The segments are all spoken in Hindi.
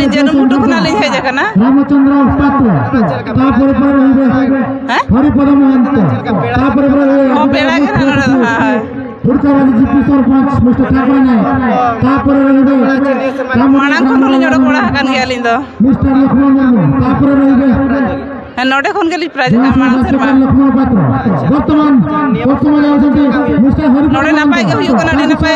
जन्म मुटु खुना ले है जगह ना रामचंद्र पात्र तापर पर हैं हरिपद महंत तापर पर ओ बेड़ा के ना फुरकावाली जीपी सरपंच मिस्टर ठाकुर ने तापर माणा को बोले जड़ कोड़ा हकन गेलिन दो मिस्टर लक्ष्मण ने तापर नोडे कोन गेली प्राइज माणा शर्मा लक्ष्मण पात्र वर्तमान आउछन्ति मिस्टर हरिपद नोडे ना पाए के हुयो कना ना पाए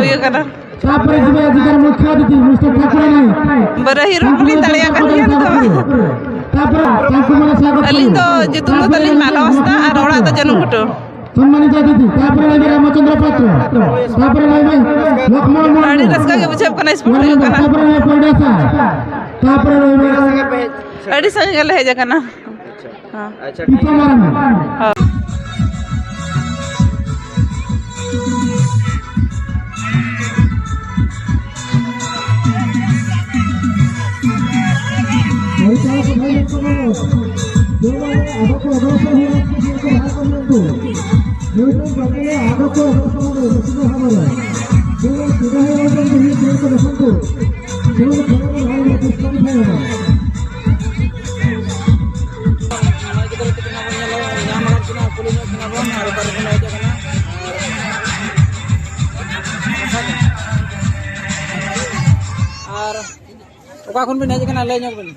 हुयो कना तापर जिबे अधिकार मुख्य अतिथि मिस्टर ठाकुर ने बरही रोली तळिया कनिया तो तापर ताकु मला स्वागत अली तो जे तुम तली मालवस्ता आ रोड़ा तो जन्म मुटु सम्मानित अतिथि तापर लगे रामचंद्र पात्र तापर लगे लक्ष्मण गाड़ी रस्का के बुझे कना स्पोर्ट हुयो कना तापर लगे पड़ासा तापर लगे गाड़ी संग गेले है जगह ना हां अच्छा ठीक है हां ओका खुन भी नहीं जगह ले ᱧᱚᱜ ᱵᱤᱱ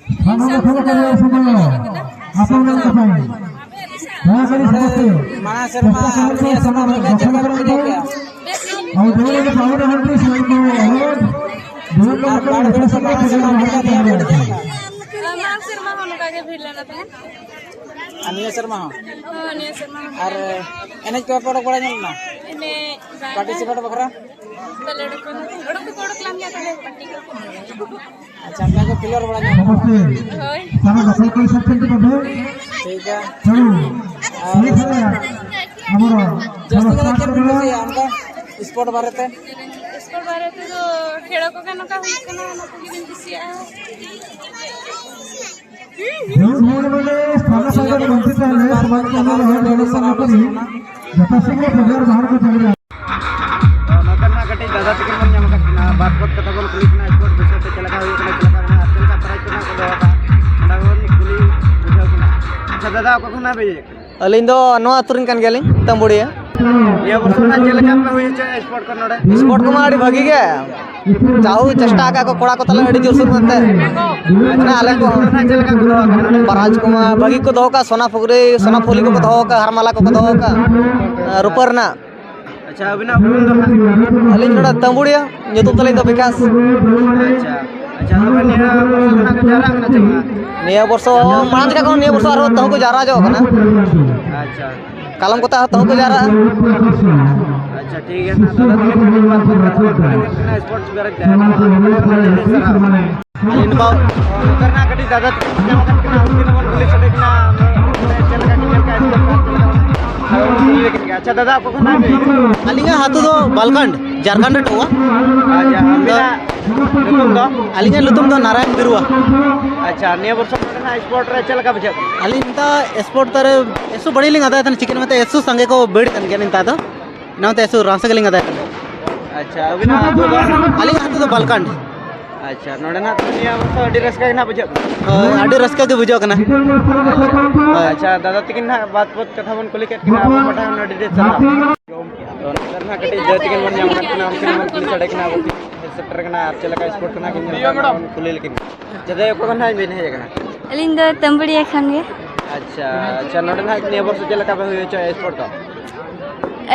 माना शर्मा निया शर्मा का जगह पर दे के और दोनों के पावर मंत्री स्वयं को अनुरोध दोनों का बाड़ बड़ा शर्मा का दिया बैठ जाएगा मान शर्मा हम का के भीड़ लेना था अनिया शर्मा हां अनिया शर्मा और एनएच को पड़ पड़ा ना इने पार्टिसिपेट बकरा बलड़ को लाम गया था पट्टी को अच्छा हम का पिलर बड़ा होय सारा दसल कोई सब चलते बबे ठीक है ठीक है हमारा जस्ट का क्या बोले हमका स्पोर्ट बारे पे स्पोर्ट बारे पे तो खेल को का हुई कना ना को दिन दिसिया बोले स्थाना सागर मंत्री का है समाज का नाम है लेने सना करी जता शीघ्र प्रचार बाहर को चले जाए नकना कटे दादा तक मन ᱧᱟᱢ कतना बात बात कथा बोल पुलिस ना स्पोर्ट विषय पे चला हुई कना चला करना असल का प्राइस करना को होता डागोर नि कुली बुझाव कना अच्छा दादा को ना भेजे अलिन दो नवा तुरिन कान गेलिन तंबुड़िया ये वर्ष ना चला का पे हुई स्पोर्ट करनोडे स्पोर्ट को माडी भागी गे चाहू चेष्टा का को कोड़ा को तले अडी जोरसुर मनते माने आले को ना चला का बराज को मा भागी को दो का सोना फुगरे सोना फुली को दो का हरमाला को दो का रुपरना अच्छा अभी ना बोल दो अलिन नोडा तंबुड़िया nyutum तले दो विकास अच्छा अच्छा तो निया ना को जारा ना चला निया वर्ष मांज का निया वर्ष आरो तहु को जारा जो कना अच्छा कालम को तहु को जारा अच्छा ठीक है ना दादा तक बात करना स्पोर्ट्स बेरक जाए इन बाव करना कटी दादा तक क्या करना उसके नंबर पुलिस से देखना चल का अच्छा दादा आपको कौन है अलिंगा हाथू दो बालखंड झारखंड टोवा अच्छा अमिना तुम दो अलिंगा लुतुम दो नारायण बिरुआ अच्छा निया वर्ष ना स्पोर्ट रे चल का बजे अलिंता स्पोर्ट तर एसु बड़ी लिंग आता है चिकन में एसु संगे को बेड कन के निंता तो ना तो एसु रास के लिंग आता है अच्छा अमिना हाथू दो अलिंगा हाथू दो बालखंड अच्छा नोडे ना निया वर्ष अडी रस्का ना बजे अडी रस्का के बुझो कना अच्छा दादा तकिन ना बात कथा बन कुली के किना अब पठा नोडे दे चला तो करना कटी दे तकिन मन याम करना उनके मन पुलिस अड़े कना बोती सेक्टर कना आप चला का स्पोर्ट कना किन कुली लेकिन जदे को कना बिन है कना अलिंग दो तंबड़िया खान गे अच्छा अच्छा नोडे ना निया वर्ष चला का होय छ स्पोर्ट का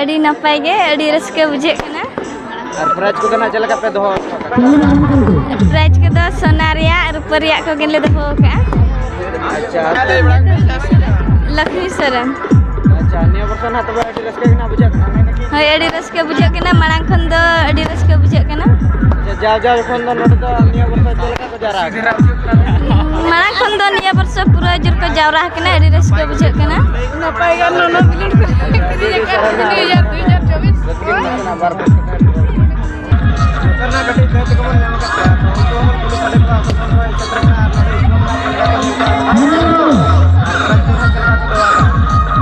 अड़ी नपाय गे अड़ी रस्के बुझे कना और प्राइज को कना चला का पे दो प्राइज के दो सोना रिया रुपरिया को गेले दो का अच्छा लक्ष्मी सरन अच्छा निया वर्ष ना तो अडी रस्का कना बुझा हाय अड़ी रस्के बुझे कना मांग खन दो अड़ी रस्के बुझे कना जा जा फोन दो नोडे तो निया वर्ष चला का को जा रहा मांग खन दो निया वर्ष पूरा जुर को जावरा कना अड़ी रस्के बुझे कना नपाय गा नो नो बिलिट कर 2024 करना कटी दे तो कमन नाम का तो हम पुलिस वाले का क्षेत्र में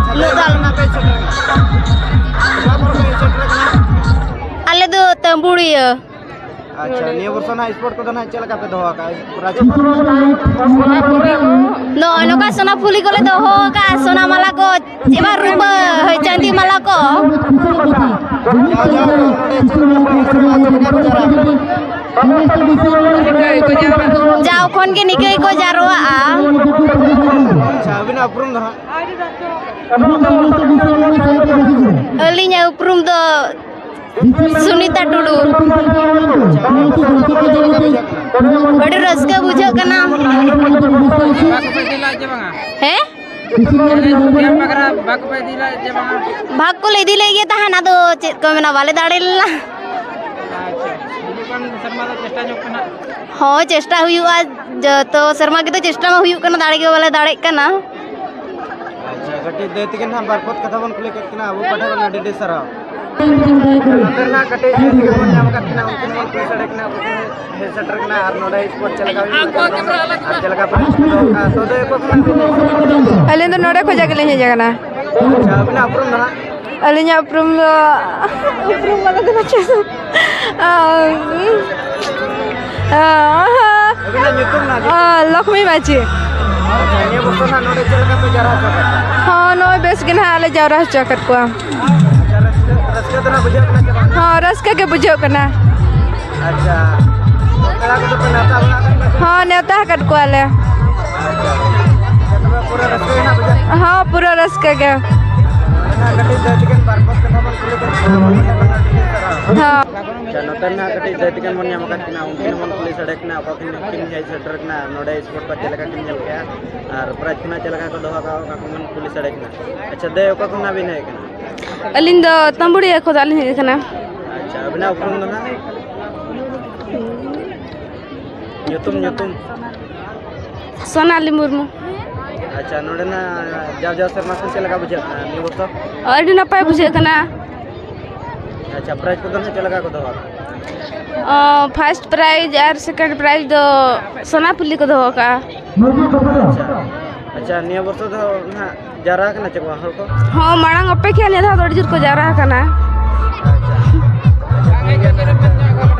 चले डाल ना पे अले दो तंबुड़िया अच्छा निया वर्ष ना स्पोर्ट को ना चला का पे दो का नो नो का सोना फुली कोले दो हो का सोना माला को एबा रूप है चांदी माला को जाओ खोन के निकई को जारवा अच्छा अभी ना अपरूम दो अलिnya उपरूम दो सुनीता टुडू बड़ी रस्का बुझो कना है भाग को ले दिले ये तहां ना दो चेत को मेना वाले दाड़ेला हो चेष्टा हुआ तो शर्मा की तो चेष्टा में हुई दाड़े के वाले दाड़े कना अच्छा कटी देती के ना बार कथा बन कुले के ना वो पठा ना डेडे सरा ना कटे देती के मन नाम का ना उनके मन पे सड़क ना हे सेटर ना आर नोडा स्पोर्ट चलगा चलगा तो दे को ना अले तो नोडे खोजा के ले जगह ना अच्छा अपना अपरूम ना अलिnya uprum वाला तो अच्छा अभी ना यूट्यूब ना लक्ष्मी बाची अच्छा ये वो ना नोडे चलगा पे जा रहा था हाँ नो बेस के ना ले जा रहा चकर को रस्का तो ना बुझे ना हाँ रस्का के बुझो कना अच्छा कला को तो नाता बना हाँ नेता कट को आले पूरा रस्का ना बुझे हाँ पूरा रस्का के ना कटी देती के बार कथा बन कुले के हाँ नोतन ना कटी देती के मन नाम का ना उनके मन पुलिस अड़क ना किन है सेटर ना नोडे स्पोर्ट पर चलगा किन जल के और प्राइज ना चलगा को दो का मन पुलिस अड़क ना अच्छा दे का ना भी नहीं कना अलिंद तंबुड़िया को दाल है कना अच्छा अभी ना उपरूम ना यूट्यूब सोनाली मुर्मू अच्छा नोडे ना जाव शर्मा से चलगा बुझे नहीं वो तो अड़ी नपाय बुझे कना अच्छा प्राइज को ना चलगा को दो फर्स्ट प्राइज और सेकंड प्राइज दो सोना पुली को दो का अच्छा निया वर्ष तो ना जा रहा है ना चकवा हर को हाँ मांग अपेक्षा नहीं था तो को जा रहा है कना अच्छा